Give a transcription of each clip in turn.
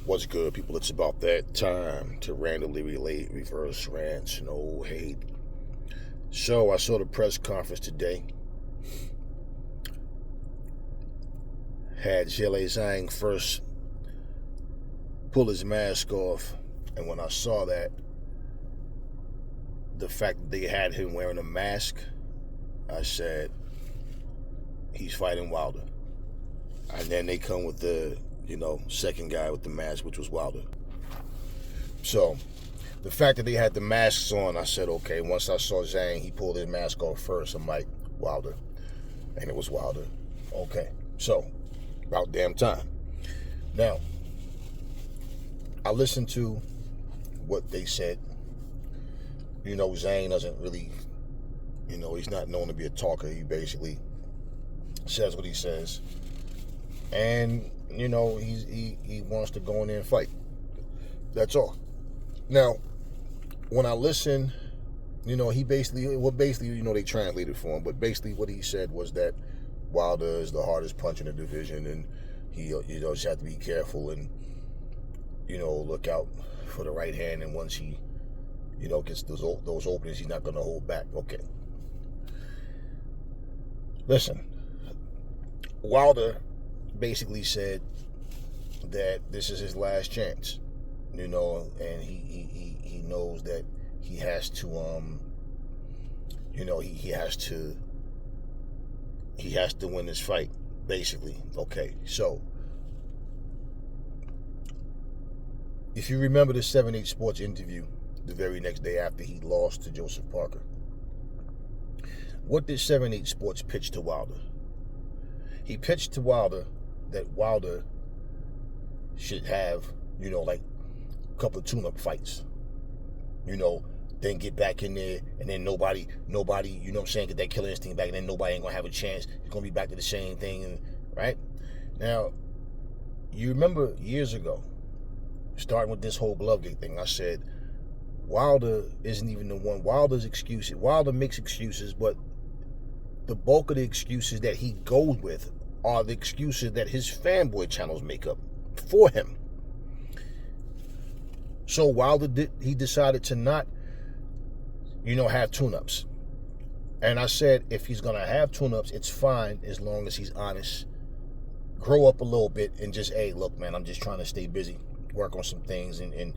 What's good, people? It's about that time to randomly relate reverse rants, no hate. So I saw the press conference today. Had Zheli Zhang first pull his mask off, and when I saw that, the fact that they had him wearing a mask, I said, he's fighting Wilder. And then they come with the, second guy with the mask, which was Wilder. So the fact that they had the masks on, I said, okay. Once I saw Zhang, he pulled his mask off first. I'm like, Wilder. And it was Wilder. Okay. So, about damn time. Now, I listened to what they said. Zhang doesn't really, he's not known to be a talker. He basically says what he says. And, he wants to go in there and fight. That's all. Now, when I listen, he basically, they translated for him, but basically what he said was that Wilder is the hardest punch in the division, and he, just have to be careful and, look out for the right hand, and once he, gets those openings, he's not going to hold back. Okay. Listen, Wilder basically said that this is his last chance, and he knows that he has to, he has to win this fight, basically. Okay, so if you remember the 7-8 Sports interview the very next day after he lost to Joseph Parker, what did 7-8 Sports pitch to Wilder? He pitched to Wilder that Wilder should have, like a couple of tune-up fights, then get back in there, and then nobody, get that killer instinct back, and then nobody ain't gonna have a chance. It's gonna be back to the same thing, right? Now, you remember years ago, starting with this whole Glovegate thing, I said, Wilder isn't even the one. Wilder makes excuses, but the bulk of the excuses that he goes with are the excuses that his fanboy channels make up for him. So Wilder he decided to not, have tune-ups. And I said, if he's going to have tune-ups, it's fine as long as he's honest. Grow up a little bit and just, hey, look, man, I'm just trying to stay busy, work on some things, and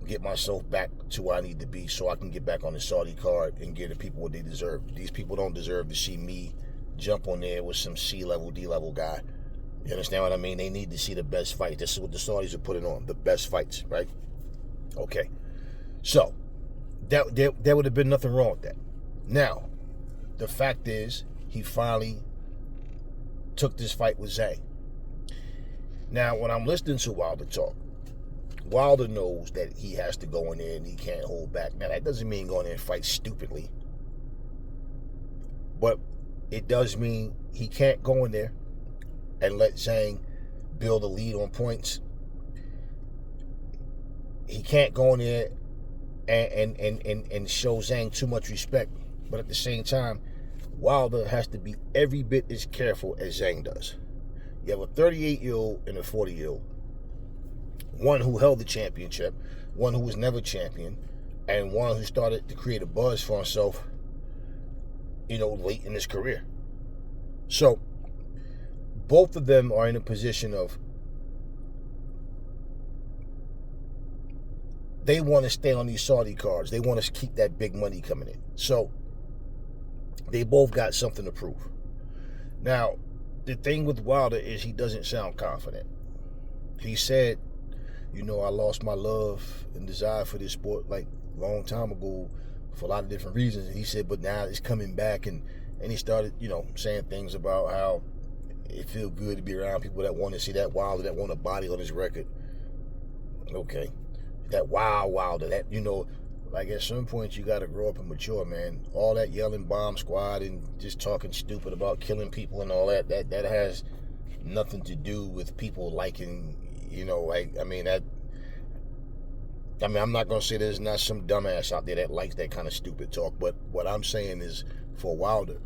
get myself back to where I need to be so I can get back on the Saudi card and give the people what they deserve. These people don't deserve to see me jump on there with some C-level, D-level guy. You understand what I mean? They need to see the best fight. This is what the Saudis are putting on, the best fights, right? Okay. So, there would have been nothing wrong with that. Now, the fact is, he finally took this fight with Zhang. Now, when I'm listening to Wilder talk, Wilder knows that he has to go in there and he can't hold back. Now, that doesn't mean go in there and fight stupidly. But it does mean he can't go in there and let Zhang build a lead on points. He can't go in there and show Zhang too much respect. But at the same time, Wilder has to be every bit as careful as Zhang does. You have a 38-year-old and a 40-year-old. One who held the championship, one who was never champion, and one who started to create a buzz for himself, late in his career. So, both of them are in a position of, they want to stay on these Saudi cards. They want to keep that big money coming in. So, they both got something to prove. Now, the thing with Wilder is he doesn't sound confident. He said, I lost my love and desire for this sport like a long time ago for a lot of different reasons. And he said, but now it's coming back. And he started, saying things about how it feels good to be around people that want to see that Wilder, that want a body on his record. Okay. That Wilder, that, like at some point you got to grow up and mature, man. All that yelling bomb squad and just talking stupid about killing people and all that has nothing to do with people liking, I'm not going to say there's not some dumbass out there that likes that kind of stupid talk, but what I'm saying is, for Wilder,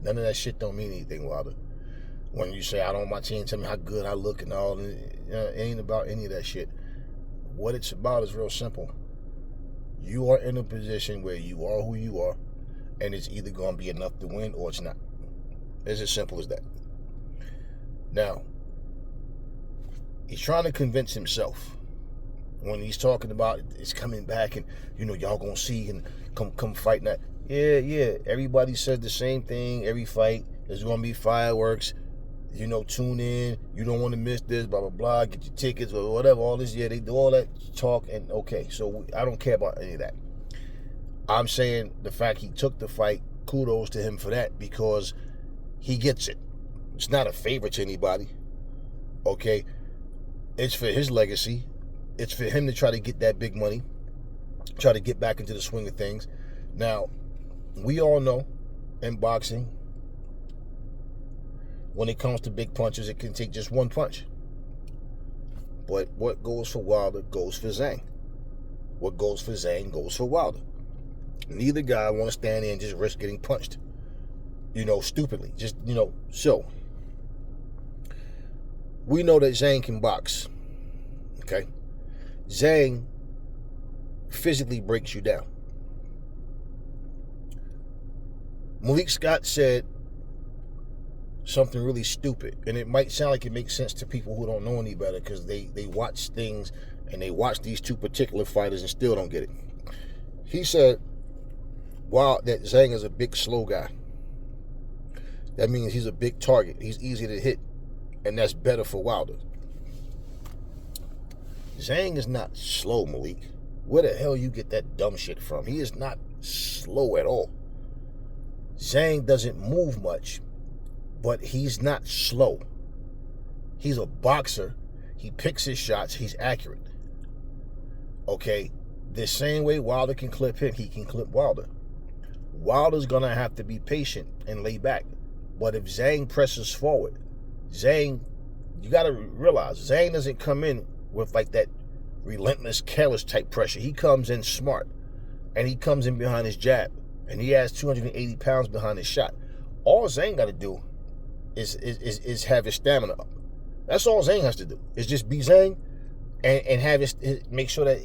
none of that shit don't mean anything, Wilder. When you say, I don't want my team to tell me how good I look and all, it ain't about any of that shit. What it's about is real simple. You are in a position where you are who you are, and it's either going to be enough to win or it's not. It's as simple as that. Now, he's trying to convince himself when he's talking about it's coming back and, y'all going to see and come fight that. Yeah. Everybody said the same thing every fight. There's going to be fireworks. Tune in. You don't want to miss this, blah, blah, blah. Get your tickets or whatever. All this, they do all that talk. And okay, so I don't care about any of that. I'm saying the fact he took the fight, kudos to him for that, because he gets it. It's not a favor to anybody. Okay? It's for his legacy. It's for him to try to get that big money, try to get back into the swing of things. Now, we all know in boxing, when it comes to big punches, it can take just one punch. But what goes for Wilder goes for Zhang. What goes for Zhang goes for Wilder. Neither guy want to stand there and just risk getting punched, stupidly. So we know that Zhang can box. Okay? Zhang physically breaks you down. Malik Scott said something really stupid, and it might sound like it makes sense to people who don't know any better because they watch things and they watch these two particular fighters and still don't get it. He said, that Zhang is a big, slow guy. That means he's a big target. He's easy to hit, and that's better for Wilder. Zhang is not slow, Malik. Where the hell you get that dumb shit from? He is not slow at all. Zhang doesn't move much, but he's not slow. He's a boxer. He picks his shots. He's accurate. Okay? The same way Wilder can clip him, he can clip Wilder. Wilder's going to have to be patient and lay back. But if Zhang presses forward, you got to realize, Zhang doesn't come in with like that relentless, careless type pressure. He comes in smart. And he comes in behind his jab. And he has 280 pounds behind his shot. All Zhang got to do is have his stamina up. That's all Zhang has to do. Is just be Zhang and have his make sure that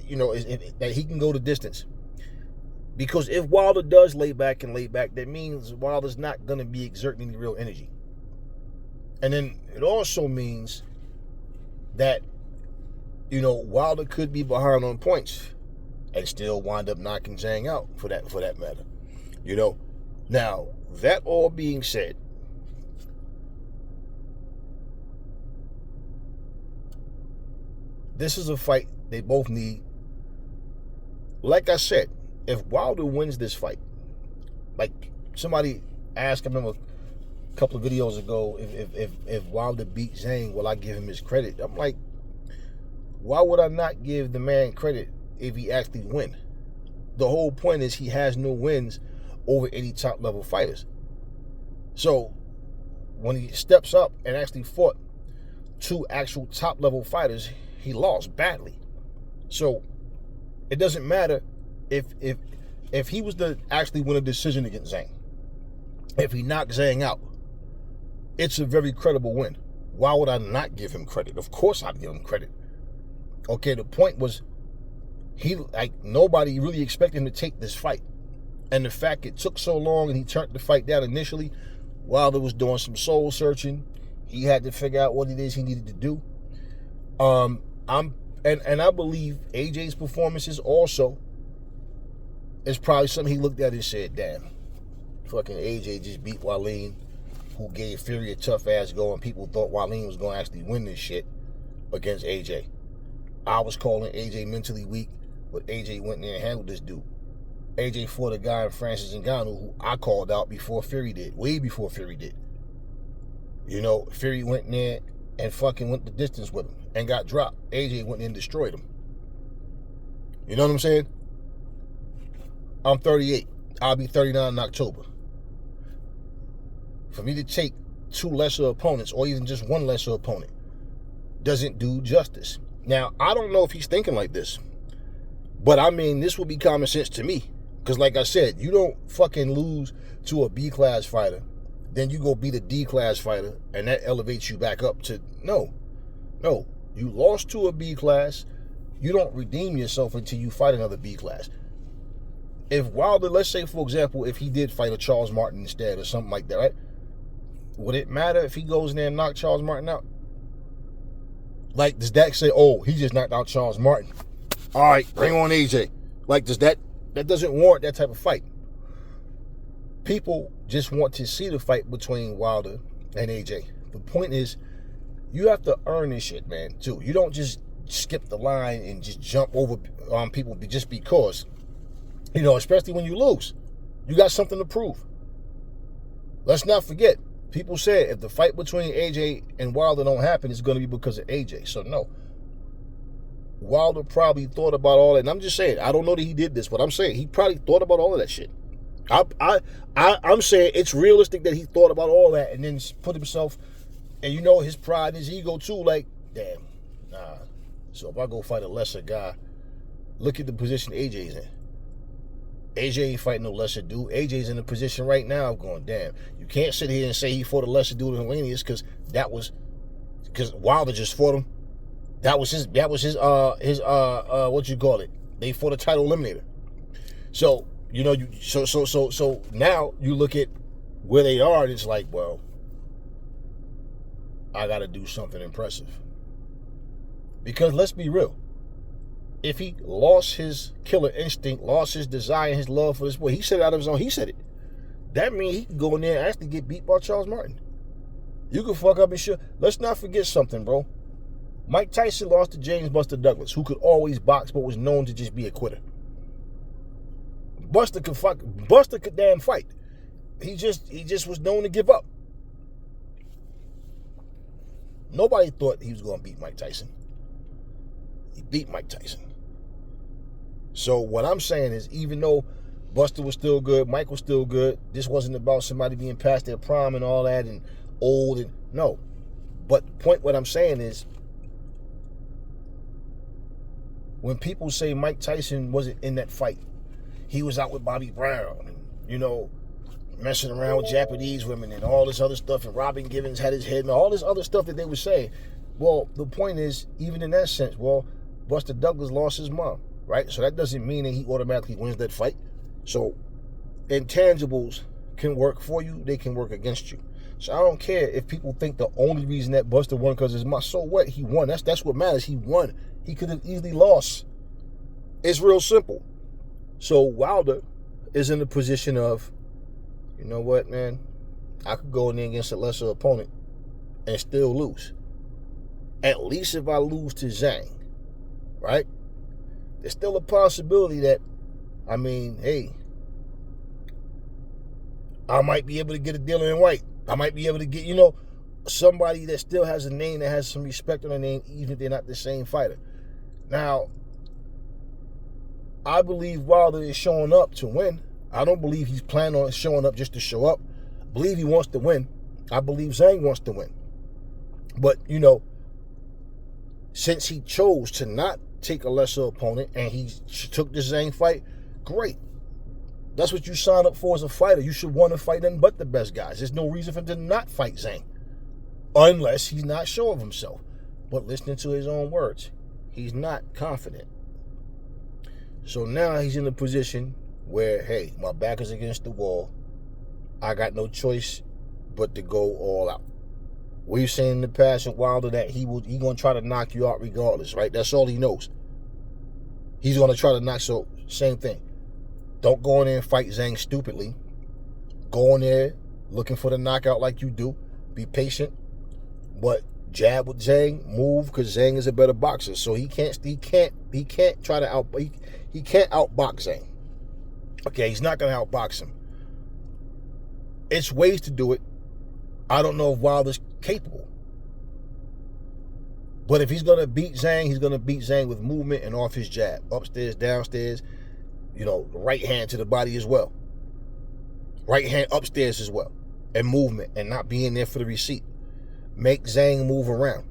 that he can go the distance. Because if Wilder does lay back, that means Wilder's not going to be exerting any real energy. And then it also means that Wilder could be behind on points and still wind up knocking Zhang out for that matter. Now, that all being said, this is a fight they both need. Like I said, if Wilder wins this fight, like somebody asked, I remember a couple of videos ago, if Wilder beat Zhang, will I give him his credit? I'm like, why would I not give the man credit if he actually win? The whole point is he has no wins over any top level fighters. So when he steps up and actually fought two actual top level fighters, he lost badly. So it doesn't matter if he was to actually win a decision against Zhang. If he knocked Zhang out, it's a very credible win. Why would I not give him credit? Of course I'd give him credit. Okay, the point was nobody really expected him to take this fight. And the fact it took so long and he turned the fight down initially, Wilder was doing some soul searching. He had to figure out what it is he needed to do. I believe AJ's performances also is probably something he looked at and said, damn, fucking AJ just beat Wallin, who gave Fury a tough ass go, and people thought Wallin was going to actually win this shit against AJ. I was calling AJ mentally weak, but AJ went in there and handled this dude. AJ fought a guy in Francis Ngannou who I called out before Fury did, way before Fury did. Fury went in there and fucking went the distance with him and got dropped. AJ went in and destroyed him. You know what I'm saying? I'm 38. I'll be 39 in October. For me to take two lesser opponents or even just one lesser opponent doesn't do justice. Now, I don't know if he's thinking like this, but I mean, this would be common sense to me. Because like I said, you don't fucking lose to a B-class fighter, then you go beat a D class fighter, and that elevates you back up to no. You lost to a B class. You don't redeem yourself until you fight another B class. If Wilder, let's say for example, if he did fight a Charles Martin instead or something like that, right? Would it matter if he goes in there and knocks Charles Martin out? Like, does that say, oh, he just knocked out Charles Martin? All right, bring on AJ. Like, does that doesn't warrant that type of fight. People just want to see the fight between Wilder and AJ. The point is, you have to earn this shit, man, too. You don't just skip the line and just jump over people just because. You know, especially when you lose. You got something to prove. Let's not forget, people said if the fight between AJ and Wilder don't happen, it's going to be because of AJ. So, no. Wilder probably thought about all that. And I'm just saying, I don't know that he did this, but I'm saying he probably thought about all of that shit. I'm saying it's realistic that he thought about all that and then put himself, and you know, his pride and his ego too, like, damn, nah. So if I go fight a lesser guy, look at the position AJ's in. AJ ain't fighting no lesser dude. AJ's in a position right now of going, damn, you can't sit here and say he fought a lesser dude in Hellenius because Wilder just fought him. That was his what you call it? They fought a title eliminator. So, you know, so now you look at where they are and it's like, well, I got to do something impressive. Because let's be real. If he lost his killer instinct, lost his desire, his love for this boy, he said it out of his own, he said it. That means he can go in there and actually get beat by Charles Martin. You can fuck up and shit. Let's not forget something, bro. Mike Tyson lost to James Buster Douglas, who could always box but was known to just be a quitter. Buster could damn fight. He just was known to give up. Nobody thought he was going to beat Mike Tyson. He beat Mike Tyson. So what I'm saying is, even though Buster was still good, Mike was still good, this wasn't about somebody being past their prime and all that and old and no. But what I'm saying is, when people say Mike Tyson wasn't in that fight, he was out with Bobby Brown and, you know, messing around with Japanese women and all this other stuff, and Robin Givens had his head and all this other stuff that they were saying. Well, the point is, even in that sense, well, Buster Douglas lost his mom, right? So that doesn't mean that he automatically wins that fight. So intangibles can work for you, they can work against you. So I don't care if people think the only reason that Buster won because his mom. So what? He won. That's what matters. He won. He could have easily lost. It's real simple. So Wilder is in the position of, you know what, man? I could go in there against a lesser opponent and still lose. At least if I lose to Zhang, right? There's still a possibility that, I mean, hey, I might be able to get a Dillian White. I might be able to get, you know, somebody that still has a name, that has some respect on their name, even if they're not the same fighter. Now, I believe Wilder is showing up to win. I don't believe he's planning on showing up just to show up. I believe he wants to win. I believe Zhang wants to win. But, you know, since he chose to not take a lesser opponent and he took the Zhang fight, great. That's what you signed up for as a fighter. You should want to fight nothing but the best guys. There's no reason for him to not fight Zhang unless he's not sure of himself. But listening to his own words, he's not confident. So now he's in a position where, hey, my back is against the wall. I got no choice but to go all out. We've seen in the past with Wilder that he going to try to knock you out regardless, right? That's all he knows. He's going to try to knock, so same thing. Don't go in there and fight Zhang stupidly. Go in there looking for the knockout like you do. Be patient. But jab with Zhang, move, because Zhang is a better boxer. So he can't try to outbox Zhang. Okay, he's not going to outbox him. It's ways to do it. I don't know if Wilder's capable. But if he's going to beat Zhang, he's going to beat Zhang with movement and off his jab. Upstairs, downstairs, you know, right hand to the body as well. Right hand upstairs as well. And movement and not being there for the receipt. Make Zhang move around.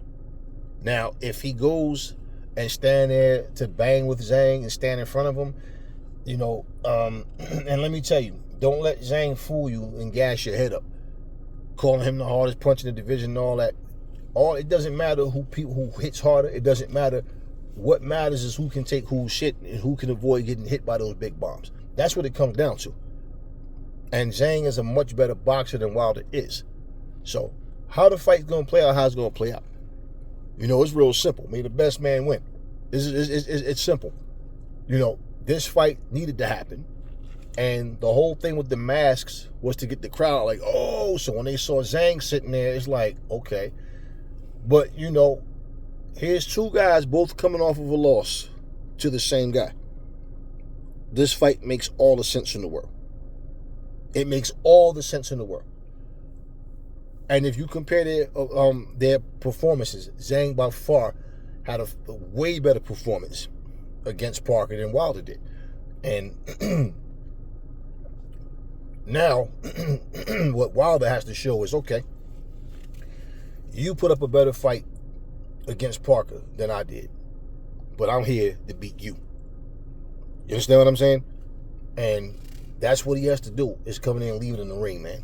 Now, if he goes and stand there to bang with Zhang and stand in front of him, you know, and let me tell you, don't let Zhang fool you and gas your head up. calling him the hardest punch in the division and all that. It doesn't matter who hits harder. It doesn't matter. What matters is who can take who's shit and who can avoid getting hit by those big bombs. That's what it comes down to. And Zhang is a much better boxer than Wilder is. So how the fight's going to play out, how it's going to play out. You know, it's real simple. May the best man win. It's simple. You know, this fight needed to happen. And the whole thing with the masks was to get the crowd like, oh, so when they saw Zhang sitting there, it's like, okay. But, you know, here's two guys both coming off of a loss to the same guy. This fight makes all the sense in the world. It makes all the sense in the world. And if you compare their performances, Zhang by far had a way better performance against Parker than Wilder did. And now, what Wilder has to show is, okay, you put up a better fight against Parker than I did, but I'm here to beat you. You understand what I'm saying? And that's what he has to do, is come in there and leave it in the ring, man.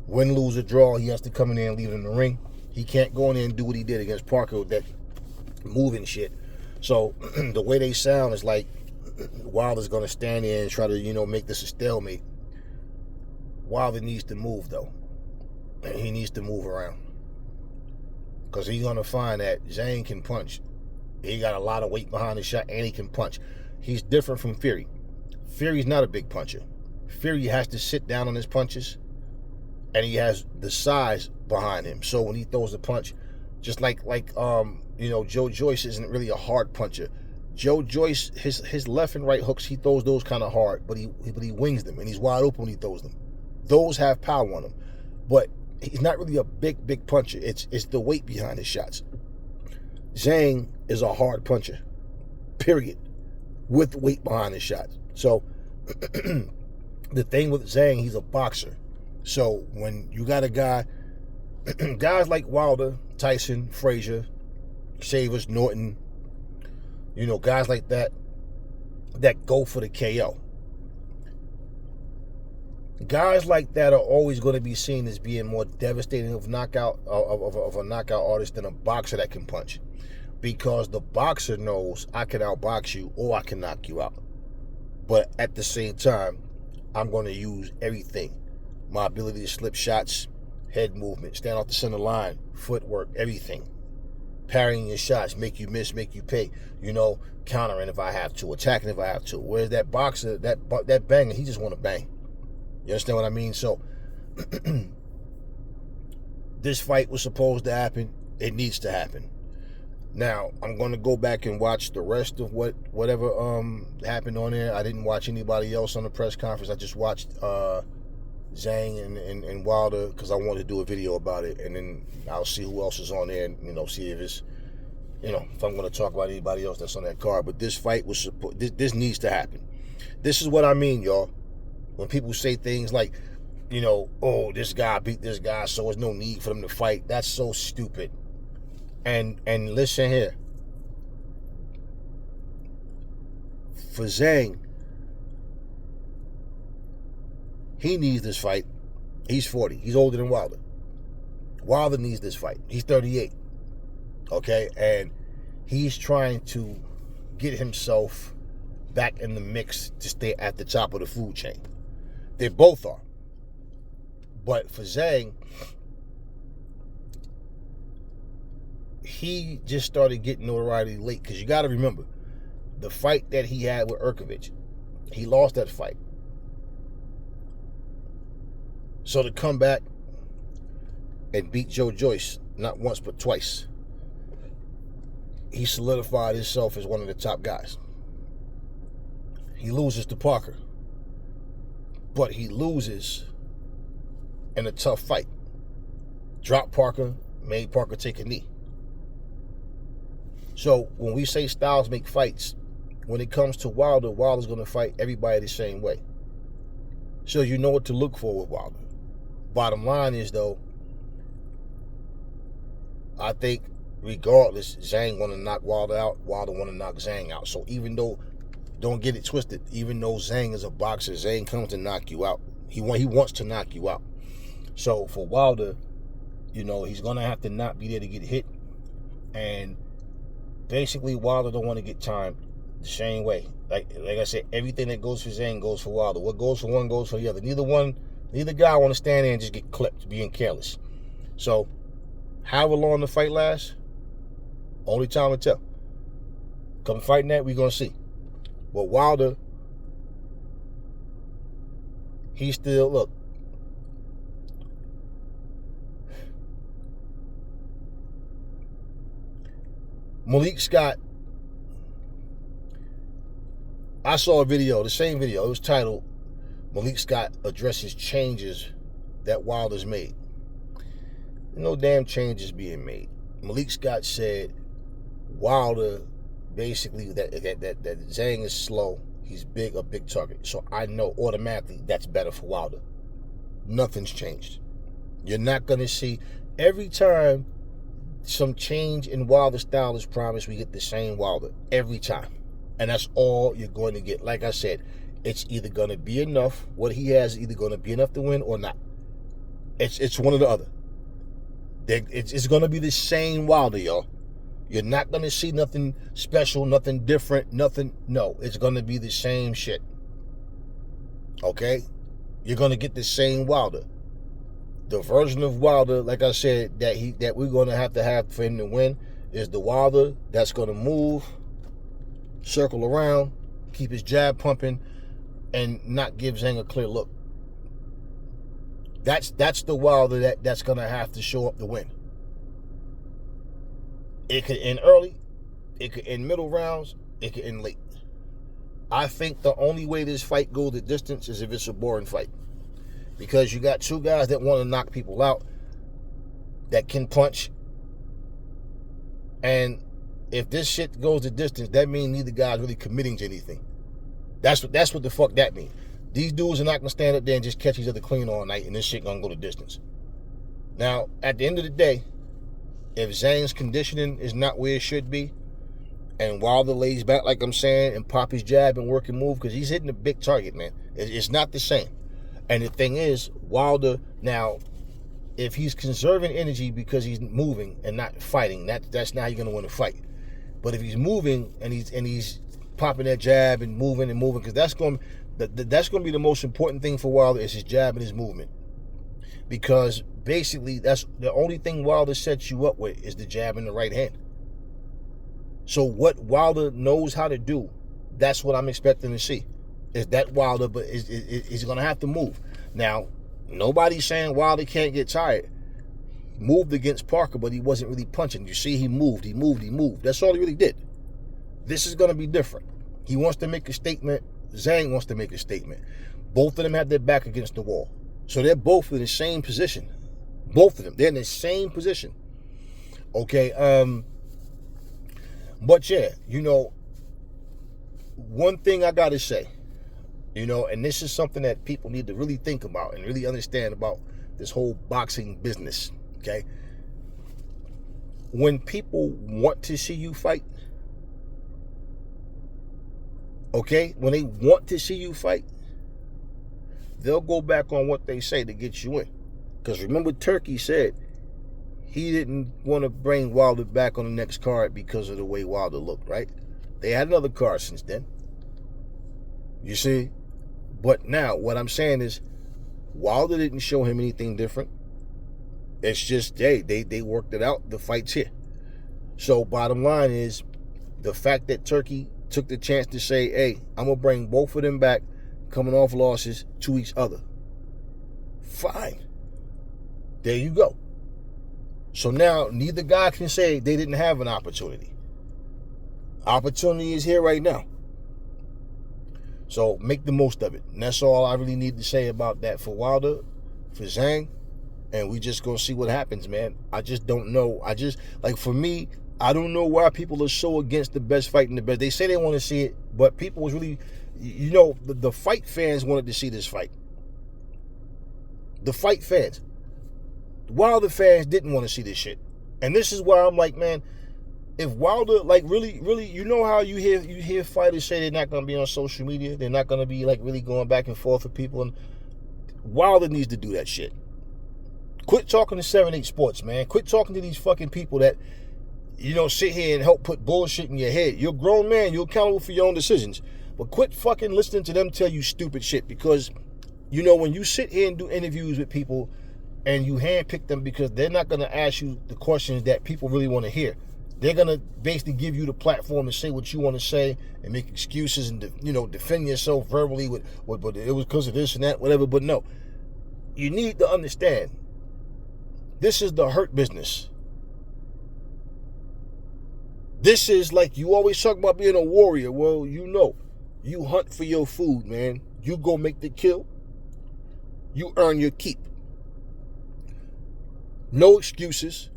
Win, lose, or draw, he has to come in there and leave it in the ring. He can't go in there and do what he did against Parker with that moving shit. So the way they sound is like Wilder's going to stand there and try to, you know, make this a stalemate. Wilder needs to move, though. And he needs to move around. Because he's going to find that Zhang can punch. He got a lot of weight behind his shot, and he can punch. He's different from Fury. Fury's not a big puncher. Fury has to sit down on his punches, and he has the size behind him. So when he throws a punch, just like you know, Joe Joyce isn't really a hard puncher. Joe Joyce, his left and right hooks, he throws those kind of hard, but he wings them, and he's wide open when he throws them. Those have power on him, but he's not really a big puncher. It's the weight behind his shots. Zhang is a hard puncher, period, with weight behind his shots. So the thing with Zhang, he's a boxer. So when you got a guy, guys like Wilder, Tyson, Frazier, Shavers, Norton, you know, guys like that go for the KO. Guys like that are always going to be seen as being more devastating of a knockout artist than a boxer that can punch. Because the boxer knows I can outbox you or I can knock you out. But at the same time, I'm going to use everything. My ability to slip shots, head movement, stand off the center line, footwork, everything. Parrying your shots, make you miss, make you pay. You know, countering if I have to, attacking if I have to. Whereas that boxer, that banger, he just want to bang. You understand what I mean? So, this fight was supposed to happen. It needs to happen. Now, I'm going to go back and watch the rest of whatever happened on there. I didn't watch anybody else on the press conference. I just watched Zhang and Wilder because I wanted to do a video about it. And then I'll see who else is on there and, you know, see if it's, you know, if I'm going to talk about anybody else that's on that card. But this fight was this needs to happen. This is what I mean, y'all. When people say things like, you know, oh, this guy beat this guy, so there's no need for them to fight. That's so stupid. And listen here. For Zhang, he needs this fight. He's 40. He's older than Wilder. Wilder needs this fight. He's 38. Okay? And he's trying to get himself back in the mix to stay at the top of the food chain. They both are. But for Zhang, he just started getting notoriety late. Because you got to remember, the fight that he had with Urkovich, he lost that fight. So to come back and beat Joe Joyce, not once but twice, he solidified himself as one of the top guys. He loses to Parker. But he loses in a tough fight. Dropped Parker, made Parker take a knee. So when we say styles make fights, when it comes to Wilder, Wilder's going to fight everybody the same way. So you know what to look for with Wilder. Bottom line is, though, I think regardless, Zhang want to knock Wilder out, Wilder want to knock Zhang out. So even though, don't get it twisted, even though Zhang is a boxer, Zhang comes to knock you out. He wants to knock you out. So for Wilder, you know, he's gonna have to not be there to get hit, and basically Wilder don't want to get timed the same way. Like I said, everything that goes for Zhang goes for Wilder. What goes for one goes for the other. Neither guy want to stand there and just get clipped, being careless. So, however long the fight lasts, only time will tell. Come fighting that, we're gonna see. But Wilder, he still, look, Malik Scott, I saw a video, the same video. It was titled, Malik Scott addresses changes that Wilder's made. No damn changes being made. Malik Scott said Wilder, basically, that Zhang is slow. He's a big target. So I know automatically that's better for Wilder. Nothing's changed. You're not going to see, every time some change in Wilder's style is promised, we get the same Wilder every time. And that's all you're going to get. Like I said, it's either going to be enough. What he has is either going to be enough to win or not. It's one or the other. It's going to be the same Wilder, y'all. You're not going to see nothing special, nothing different, nothing. No, it's going to be the same shit. Okay? You're going to get the same Wilder. The version of Wilder, like I said, that we're going to have for him to win is the Wilder that's going to move, circle around, keep his jab pumping, and not give Zhang a clear look. That's the Wilder that's going to have to show up to win. It could end early, it could end middle rounds, it could end late. I think the only way this fight goes the distance is if it's a boring fight. Because you got two guys that want to knock people out, that can punch. And if this shit goes the distance, that means neither guy's really committing to anything. That's what the fuck that means. These dudes are not going to stand up there and just catch each other clean all night, and this shit going to go the distance. Now, at the end of the day, if Zhang's conditioning is not where it should be, and Wilder lays back, like I'm saying, and pop his jab and work and move, because he's hitting a big target, man. It's not the same. And the thing is, Wilder, now, if he's conserving energy because he's moving and not fighting, that's not how you're going to win a fight. But if he's moving and he's popping that jab and moving, because that's going to be the most important thing for Wilder, is his jab and his movement. Because basically, that's the only thing Wilder sets you up with, is the jab and the right hand. So what Wilder knows how to do, that's what I'm expecting to see. Is that Wilder, but is going to have to move. Now, nobody's saying Wilder can't get tired. He moved against Parker, but he wasn't really punching. You see, he moved. That's all he really did. This is going to be different. He wants to make a statement. Zhang wants to make a statement. Both of them have their back against the wall. So they're both in the same position. Both of them. They're in the same position. Okay. But yeah, you know, one thing I got to say, you know, and this is something that people need to really think about and really understand about this whole boxing business, okay? When people want to see you fight, okay, when they want to see you fight, they'll go back on what they say to get you in. Because remember, Turkey said he didn't want to bring Wilder back on the next card because of the way Wilder looked, right? They had another card since then. You see? But now, what I'm saying is, Wilder didn't show him anything different. It's just, hey, they worked it out. The fight's here. So, bottom line is, the fact that Turkey took the chance to say, hey, I'm going to bring both of them back, coming off losses, to each other. Fine. There you go. So now, neither guy can say they didn't have an opportunity. Opportunity is here right now. So make the most of it. And that's all I really need to say about that for Wilder, for Zhang. And we just gonna see what happens, man. I just don't know. Like, for me, I don't know why people are so against the best fight in the best. They say they want to see it, but people was really, you know, the fight fans wanted to see this fight. The fight fans. The Wilder fans didn't want to see this shit. And this is why I'm like, man, if Wilder, like, really, you know how you hear fighters say they're not going to be on social media, they're not going to be, like, really going back and forth with people, and Wilder needs to do that shit. Quit talking to 7-8 Sports, man. Quit talking to these fucking people that, sit here and help put bullshit in your head. You're a grown man. You're accountable for your own decisions. But quit fucking listening to them tell you stupid shit, because, when you sit here and do interviews with people and you handpick them, because they're not going to ask you the questions that people really want to hear. They're going to basically give you the platform to say what you want to say and make excuses and, defend yourself verbally with but it was because of this and that, whatever. But no, you need to understand, this is the hurt business. This is like, you always talk about being a warrior. Well, you hunt for your food, man. You go make the kill. You earn your keep. No excuses.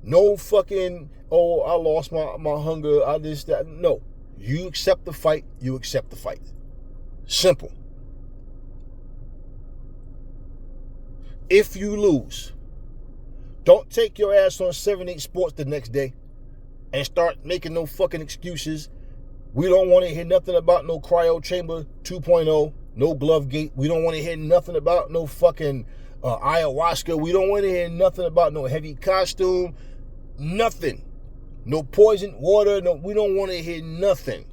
No fucking, oh, I lost my hunger, I this, that. No. You accept the fight, you accept the fight. Simple. If you lose, don't take your ass on 7-8 Sports the next day and start making no fucking excuses. We don't want to hear nothing about no cryo chamber 2.0, no glove gate. We don't want to hear nothing about no fucking ayahuasca. We don't want to hear nothing about no heavy costume. Nothing. No poisoned water. No, we don't want to hear nothing.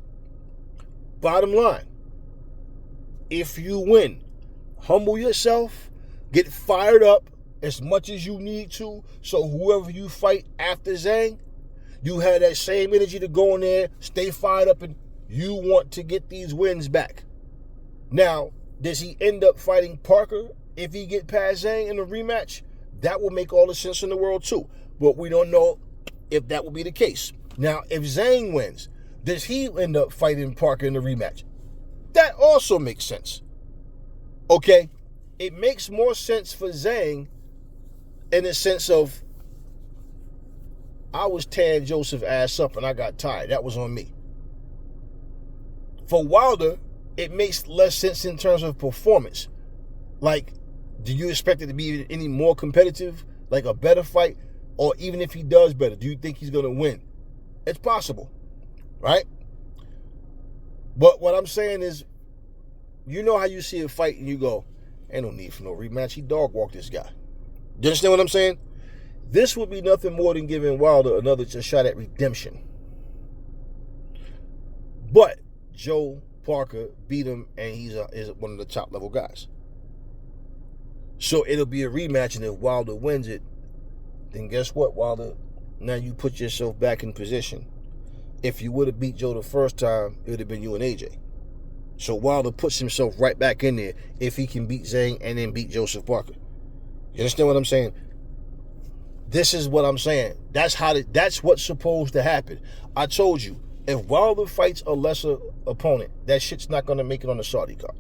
Bottom line, if you win, humble yourself, get fired up as much as you need to, so whoever you fight after Zhang, you have that same energy to go in there, stay fired up, and you want to get these wins back. Now, does he end up fighting Parker if he get past Zhang in a rematch? That will make all the sense in the world too. But we don't know if that will be the case. Now, if Zhang wins, does he end up fighting Parker in the rematch? That also makes sense. Okay? It makes more sense for Zhang in the sense of, I was tearing Joseph's ass up and I got tired. That was on me. For Wilder, it makes less sense in terms of performance. Like, do you expect it to be any more competitive? Like a better fight? Or even if he does better, do you think he's going to win? It's possible, right? But what I'm saying is, how you see a fight and you go, ain't no need for no rematch. He dog walked this guy. You understand what I'm saying? This would be nothing more than giving Wilder another shot at redemption. But Joe Parker beat him, and he's one of the top level guys. So it'll be a rematch, and if Wilder wins it, then guess what, Wilder? Now you put yourself back in position. If you would have beat Joe the first time, it would have been you and AJ. So Wilder puts himself right back in there if he can beat Zhang and then beat Joseph Parker. You understand what I'm saying? This is what I'm saying. That's what's supposed to happen. I told you, if Wilder fights a lesser opponent, that shit's not going to make it on the Saudi card.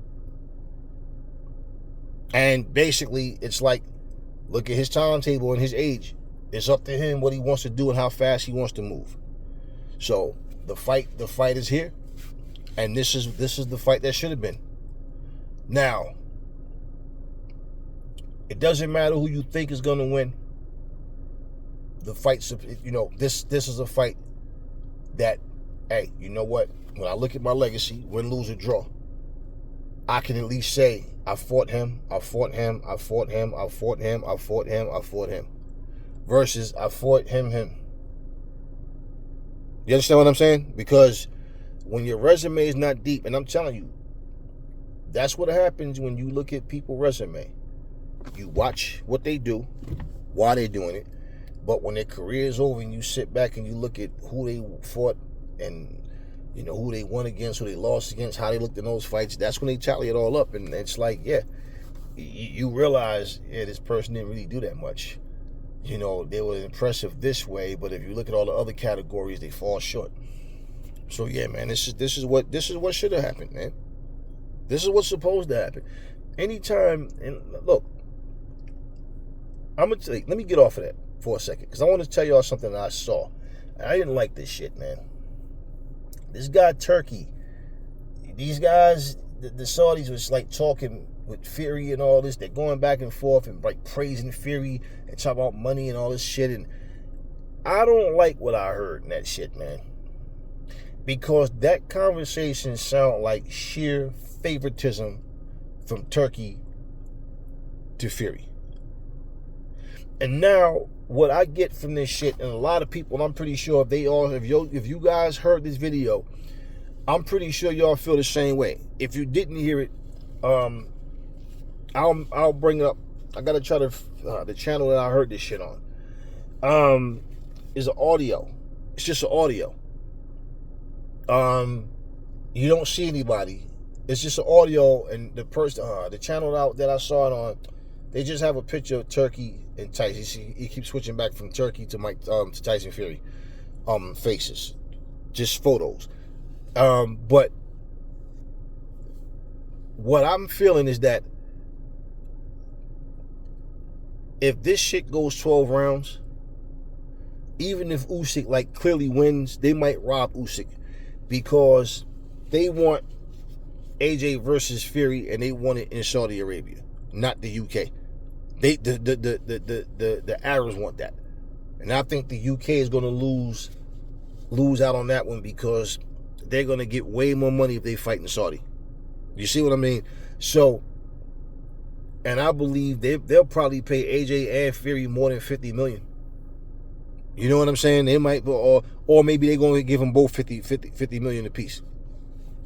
And basically, it's like, look at his timetable and his age. It's up to him what he wants to do and how fast he wants to move. So the fight is here, and this is the fight that should have been. Now, it doesn't matter who you think is going to win. The fight's, this is a fight that, hey, you know what? When I look at my legacy, win, lose, or draw, I can at least say I fought him, I fought him, I fought him, I fought him, I fought him, I fought him. Versus I fought him. You understand what I'm saying? Because when your resume is not deep, and I'm telling you, that's what happens when you look at people's resume. You watch what they do, why they're doing it, but when their career is over and you sit back and you look at who they fought and who they won against, who they lost against, how they looked in those fights, that's when they tally it all up. And it's like, yeah, you realize, yeah, this person didn't really do that much. They were impressive this way, but if you look at all the other categories, they fall short. So yeah, man, this is what should have happened, man. This is what's supposed to happen. Anytime, and look, let me get off of that for a second, because I want to tell y'all something that I saw. I didn't like this shit, man. This guy, Turkey, these guys, the Saudis was like talking with Fury and all this. They're going back and forth and like praising Fury and talking about money and all this shit. And I don't like what I heard in that shit, man. Because that conversation sounded like sheer favoritism from Turkey to Fury. And now, what I get from this shit, and a lot of people, and I'm pretty sure if you guys heard this video, I'm pretty sure y'all feel the same way. If you didn't hear it, I'll bring it up. I gotta try to the channel that I heard this shit on. Is an audio. It's just an audio. You don't see anybody. It's just an audio, and the person, the channel that I saw it on, they just have a picture of Turkey and Tyson. You see, he keeps switching back from Turkey to Tyson Fury, faces, just photos. But what I'm feeling is that if this shit goes 12 rounds, even if Usyk like clearly wins, they might rob Usyk because they want AJ versus Fury and they want it in Saudi Arabia, not the UK. The Arabs want that, and I think the UK is going to lose out on that one because they're going to get way more money if they fight in Saudi. You see what I mean? So, and I believe they'll probably pay AJ and Fury more than $50 million. You know what I'm saying? They might, or maybe they're going to give them both $50 million apiece.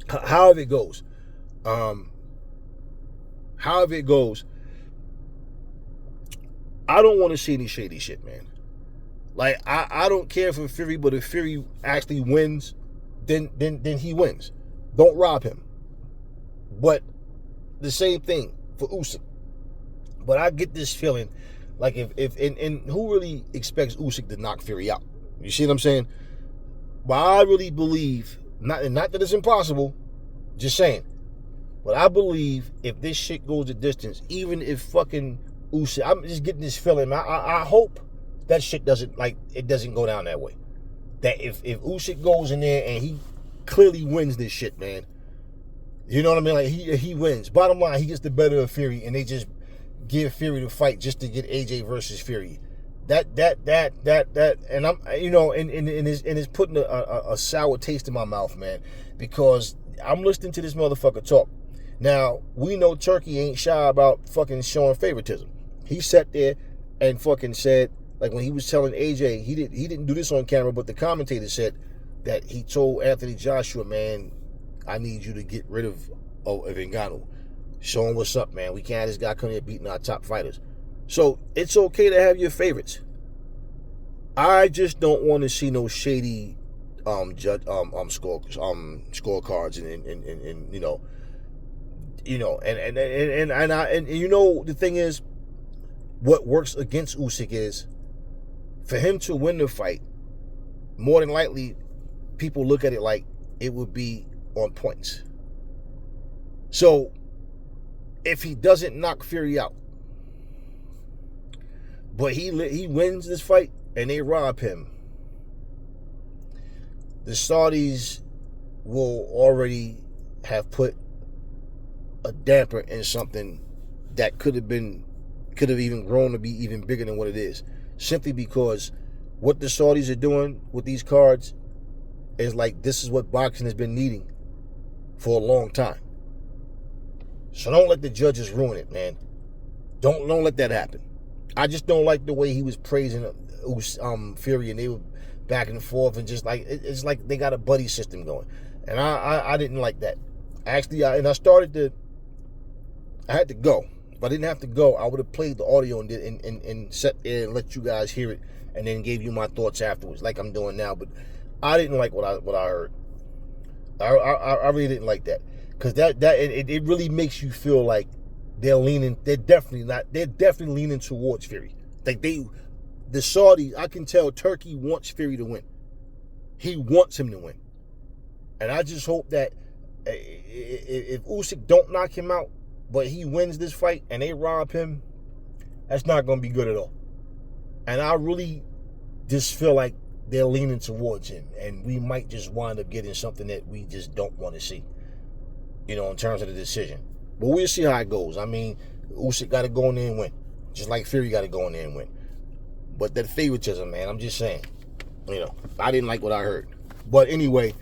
However it goes, I don't want to see any shady shit, man. Like I don't care for Fury, but if Fury actually wins, then he wins. Don't rob him. But the same thing for Usyk. But I get this feeling like if who really expects Usyk to knock Fury out? You see what I'm saying? But I really believe, not that it's impossible, just saying. But I believe if this shit goes the distance, even if fucking Usyk, I'm just getting this feeling. I hope that shit doesn't go down that way. That if Usyk goes in there and he clearly wins this shit, man. You know what I mean? Like he wins. Bottom line, he gets the better of Fury, and they just give Fury the fight just to get AJ versus Fury. That, and I'm, you know, and it's putting a sour taste in my mouth, man, because I'm listening to this motherfucker talk. Now we know Turkey ain't shy about fucking showing favoritism. He sat there and fucking said, like when he was telling AJ, he didn't do this on camera, but the commentator said that he told Anthony Joshua, man, I need you to get rid of Ngannou. Show him what's up, man. We can't have this guy coming here beating our top fighters. So it's okay to have your favorites. I just don't want to see no shady scorecards and you know and you know the thing is, what works against Usyk is for him to win the fight. More than likely, people look at it like it would be on points. So if he doesn't knock Fury out, but he wins this fight and they rob him, the Saudis will already have put a damper in something that could have even grown to be even bigger than what it is, simply because what the Saudis are doing with these cards is like, this is what boxing has been needing for a long time. So don't let the judges ruin it, man. Don't let that happen. I just don't like the way he was praising Fury, and they were back and forth, and just like it's like they got a buddy system going, and I didn't like that. Actually, I had to go. If I didn't have to go, I would have played the audio and sat there and let you guys hear it, and then gave you my thoughts afterwards, like I'm doing now. But I didn't like what I heard. I really didn't like that, because it really makes you feel like they're definitely leaning towards Fury. Like the Saudis, I can tell Turkey wants Fury to win. He wants him to win. And I just hope that if Usyk don't knock him out, but he wins this fight and they rob him, that's not going to be good at all. And I really just feel like they're leaning towards him, and we might just wind up getting something that we just don't want to see, in terms of the decision. But we'll see how it goes. I mean, Usyk got to go in there and win, just like Fury got to go in there and win. But that favoritism, man, I'm just saying, I didn't like what I heard. But anyway,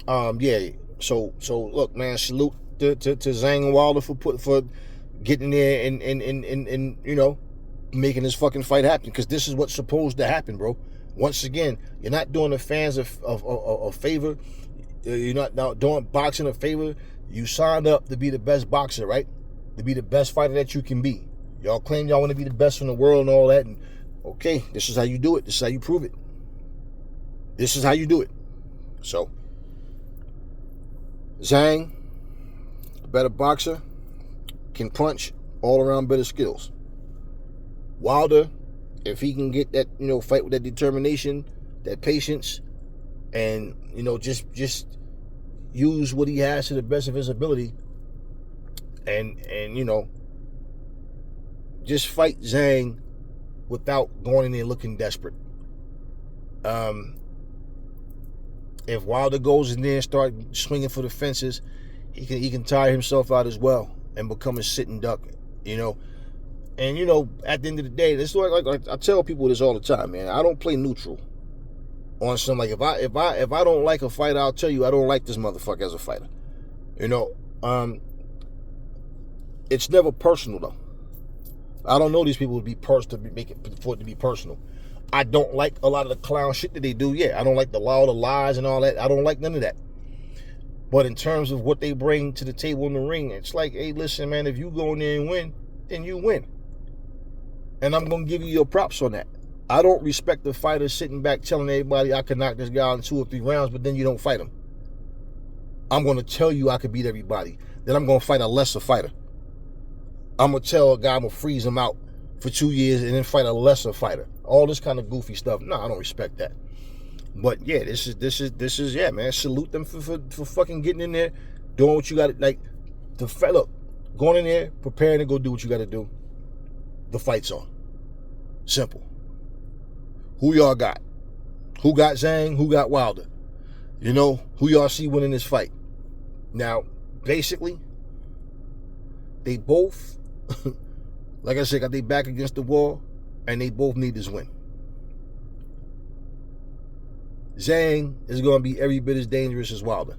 yeah. So look, man, salute to Zhang and Wilder for getting there and making this fucking fight happen, because this is what's supposed to happen, bro. Once again, you're not doing the fans a favor. You're not doing boxing a favor. You signed up to be the best boxer, right? To be the best fighter that you can be. Y'all claim y'all want to be the best in the world and all that. And okay, this is how you do it. This is how you prove it. This is how you do it. So, Zhang, a better boxer, can punch, all around better skills. Wilder, if he can get that, fight with that determination, that patience, and, just use what he has to the best of his ability, and just fight Zhang without going in there looking desperate. If Wilder goes in there and start swinging for the fences, he can tire himself out as well and become a sitting duck, And at the end of the day, this is like I tell people this all the time, man. I don't play neutral on some, like, if I don't like a fighter, I'll tell you I don't like this motherfucker as a fighter. It's never personal though. I don't know these people to be for it to be personal. I don't like a lot of the clown shit that they do. Yeah, I don't like all the lies and all that. I don't like none of that. But in terms of what they bring to the table in the ring, it's like, hey, listen, man, if you go in there and win, then you win. And I'm going to give you your props on that. I don't respect the fighter sitting back telling everybody I can knock this guy out in 2 or 3 rounds, but then you don't fight him. I'm going to tell you I could beat everybody. Then I'm going to fight a lesser fighter. I'm going to tell a guy I'm going to freeze him out for 2 years and then fight a lesser fighter. All this kind of goofy stuff. No, I don't respect that. But yeah, this is yeah, man. Salute them for fucking getting in there, doing what you got to, like, look, going in there, preparing to go do what you got to do. The fight's on. Simple. Who y'all got? Who got Zhang? Who got Wilder? Who y'all see winning this fight? Now, basically, they both, like I said, got their back against the wall, and they both need this win. Zhang is going to be every bit as dangerous as Wilder,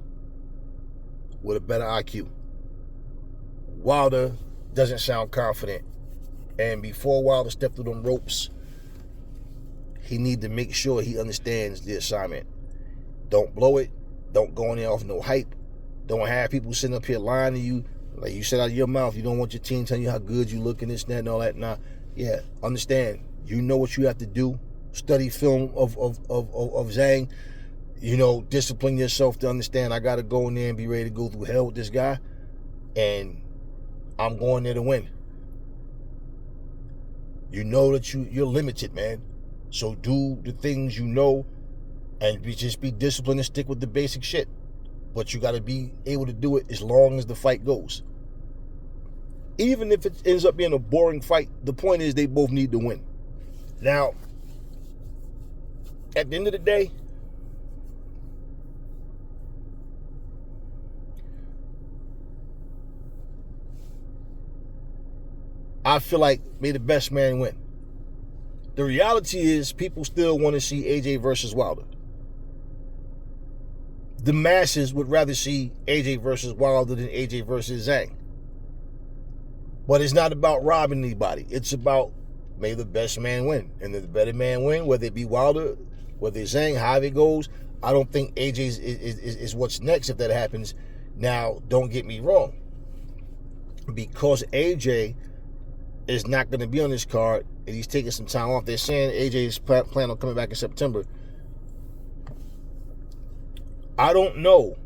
with a better IQ. Wilder doesn't sound confident, and before Wilder stepped through them ropes, he need to make sure he understands the assignment. Don't blow it. Don't go in there off no hype. Don't have people sitting up here lying to you. Like you said out of your mouth, you don't want your team telling you how good you look and this, that, and all that. Nah, yeah, understand. You know what you have to do. Study film of Zhang. Discipline yourself to understand I got to go in there and be ready to go through hell with this guy. And I'm going there to win. You know that you're limited, man. So do the things and just be disciplined and stick with the basic shit. But you got to be able to do it as long as the fight goes. Even if it ends up being a boring fight, the point is they both need to win. Now, at the end of the day, I feel like may the best man win. The reality is people still want to see AJ versus Wilder. The masses would rather see AJ versus Wilder than AJ versus Zhang. But it's not about robbing anybody. It's about may the best man win. And if the better man win, whether it be Wilder, whether it's Zhang, however it goes, I don't think AJ is what's next if that happens. Now, don't get me wrong. Because AJ is not going to be on this card, and he's taking some time off. They're saying AJ is planning on coming back in September. I don't know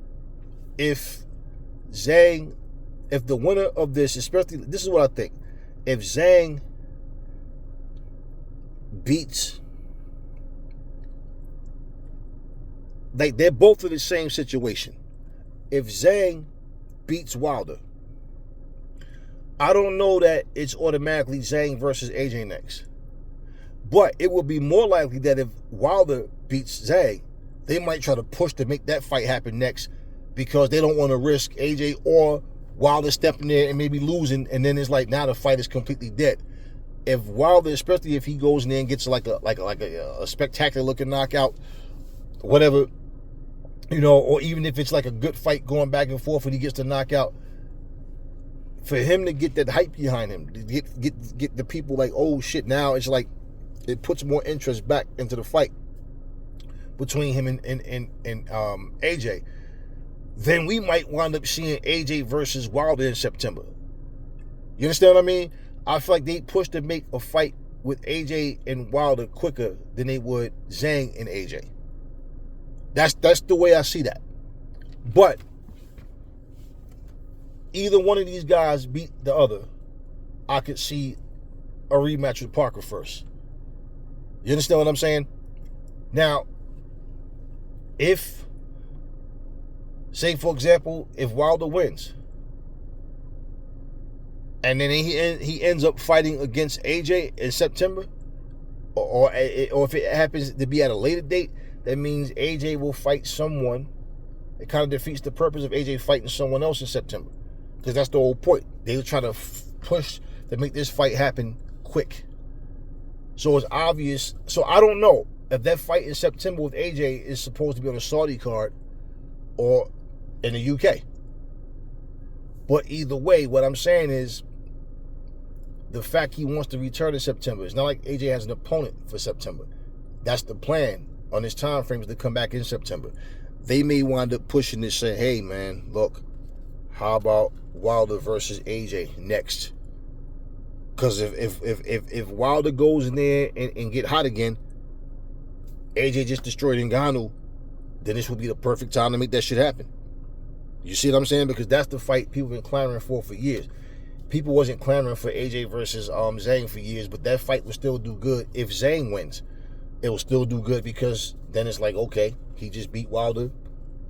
if Zhang, if the winner of this, especially, this is what I think. If Zhang beats, like, they're both in the same situation. If Zhang beats Wilder, I don't know that it's automatically Zhang versus AJ next. But it would be more likely that if Wilder beats Zhang, they might try to push to make that fight happen next because they don't want to risk AJ or Wilder stepping there and maybe losing, and then it's like now the fight is completely dead. If Wilder, especially if he goes in there and gets like a spectacular looking knockout, whatever, or even if it's like a good fight going back and forth and he gets the knockout, for him to get that hype behind him, to get the people like, oh shit, now it's like it puts more interest back into the fight between him and AJ. Then we might wind up seeing AJ versus Wilder in September. You understand what I mean? I feel like they pushed to make a fight with AJ and Wilder quicker than they would Zhang and AJ. That's the way I see that. But either one of these guys beat the other, I could see a rematch with Parker first. You understand what I'm saying? Now, if, say for example, if Wilder wins, and then he ends up fighting against AJ in September, or if it happens to be at a later date, that means AJ will fight someone. It kind of defeats the purpose of AJ fighting someone else in September, because that's the whole point. They were trying to push to make this fight happen quick. So it's obvious. So I don't know if that fight in September with AJ is supposed to be on a Saudi card or in the UK. But either way, what I'm saying is, the fact he wants to return in September, it's not like AJ has an opponent for September. That's the plan on his time frame, is to come back in September. They may wind up pushing this, say, hey man, look, how about Wilder versus AJ next? Because if Wilder goes in there and get hot again, AJ just destroyed Ngannou, then this will be the perfect time to make that shit happen. You see what I'm saying? Because that's the fight people have been clamoring for years. People wasn't clamoring for AJ versus Zhang for years, but that fight would still do good. If Zhang wins, it will still do good, because then it's like, okay, he just beat Wilder.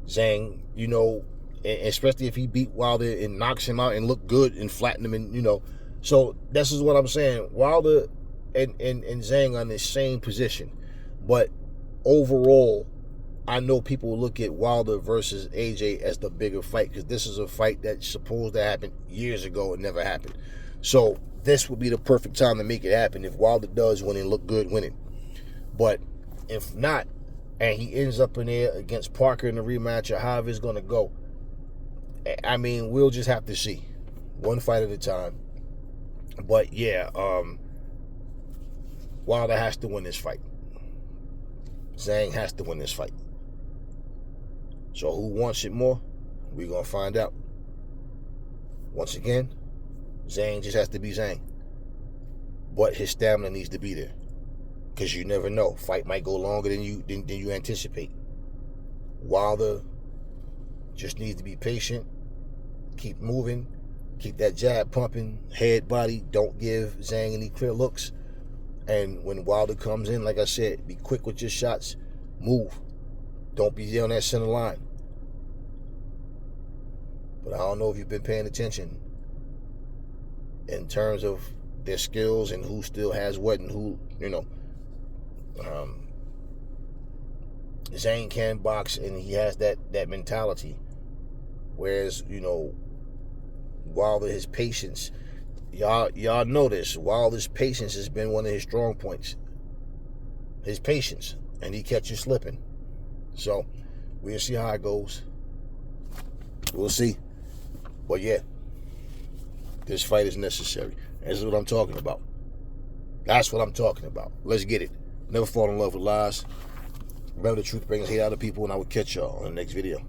Zhang, you know, especially if he beat Wilder and knocks him out and look good and flatten him, and you know. So this is what I'm saying. Wilder and Zhang are in the same position. But overall, I know people will look at Wilder versus AJ as the bigger fight, because this is a fight that's supposed to happen years ago and never happened. So this would be the perfect time to make it happen if Wilder does win and look good winning. But if not, and he ends up in there against Parker in the rematch, or however it's going to go, I mean, we'll just have to see. One fight at a time. But yeah, Wilder has to win this fight. Zhang has to win this fight. So who wants it more? We're going to find out. Once again, Zhang just has to be Zhang. But his stamina needs to be there, because you never know. Fight might go longer than you anticipate. Wilder just needs to be patient, keep moving, keep that jab pumping, head, body. Don't give Zhang any clear looks. And when Wilder comes in, like I said, be quick with your shots, move. Don't be on that center line. But I don't know if you've been paying attention in terms of their skills and who still has what and who, you know. Zhang can box, and he has that mentality. Whereas, you know, Wilder, his patience, y'all know this. Wilder's patience has been one of his strong points. His patience, and he catch you slipping. So we'll see how it goes. We'll see. But yeah, this fight is necessary. This is what I'm talking about. That's what I'm talking about. Let's get it. Never fall in love with lies. Remember, the truth brings hate out of people, and I will catch y'all on the next video.